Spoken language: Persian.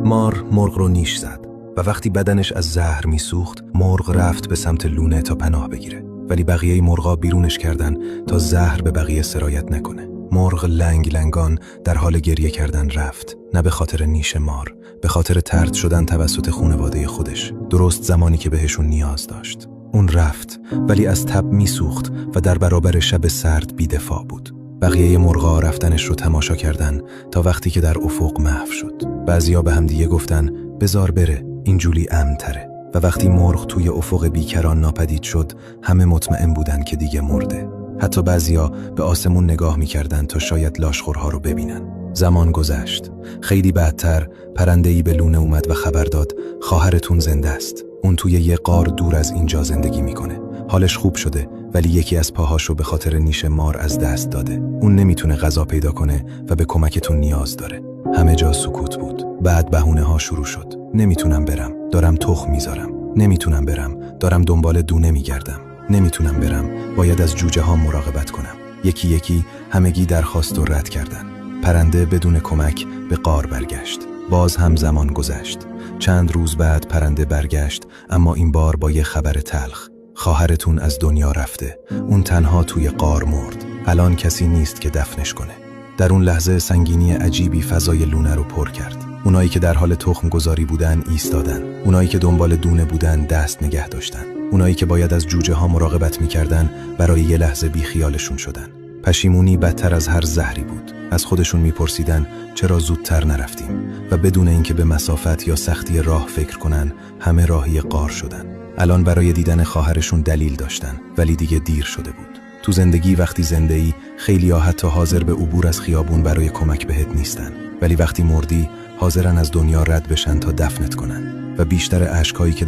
مار مرغ رو نیش زد و وقتی بدنش از زهر میسوخت، مرغ رفت به سمت لونه تا پناه بگیره. ولی بقیه مرغا بیرونش کردن تا زهر به بقیه سرایت نکنه. مرغ لنگ لنگان در حال گریه کردن رفت، نه به خاطر نیش مار، به خاطر طرد شدن توسط خانواده خودش، درست زمانی که بهشون نیاز داشت. اون رفت ولی از تب میسوخت و در برابر شب سرد بی‌دفاع بود. بقیه مرغا رفتنش رو تماشا کردن تا وقتی که در افق محو شد. بعضیا به هم دیگه گفتن بذار بره، اینجوری امن‌تره. و وقتی مرغ توی افق بیکران ناپدید شد، همه مطمئن بودن که دیگه مرده. حتی بعضیا به آسمون نگاه می‌کردن تا شاید لاشخورها رو ببینن. زمان گذشت. خیلی بعدتر پرنده‌ای به لونه اومد و خبر داد خواهرتون زنده است. اون توی یه غار دور از اینجا زندگی میکنه. حالش خوب شده ولی یکی از پاهاشو به خاطر نیش مار از دست داده. اون نمیتونه غذا پیدا کنه و به کمکتون نیاز داره. همه جا سکوت بود. بعد بهونه‌ها شروع شد. نمیتونم برم، دارم تخم میذارم. نمیتونم برم، دارم دنبال دونه میگردم. نمیتونم برم، باید از جوجه ها مراقبت کنم. یکی یکی همگی درخواست رو رد کردن. پرنده بدون کمک به غار برگشت. باز هم زمان گذشت. چند روز بعد پرنده برگشت، اما این بار با یه خبر تلخ. خواهرتون از دنیا رفته. اون تنها توی غار مرد. الان کسی نیست که دفنش کنه. در اون لحظه سنگینی عجیبی فضای لونه رو پر کرد. اونایی که در حال تخم گذاری بودن ایستادن. اونایی که دنبال دونه بودن دست نگه داشتن. اونایی که باید از جوجه ها مراقبت میکردن برای یه لحظه بی خیالشون شدن. پشیمونی بدتر از هر زهری بود. از خودشون میپرسیدن چرا زودتر نرفتیم، و بدون اینکه به مسافت یا سختی راه فکر کنن همه راهی غار شدن. الان برای دیدن خواهرشون دلیل داشتن، ولی دیگه دیر شده بود. تو زندگی وقتی زنده‌ای خیلی‌ها حتی حاضر به عبور از خیابون برای کمک بهت نیستن، ولی وقتی مردی حاضرن از دنیا رد بشن تا دفنت کنن و بیشتر اشکایی که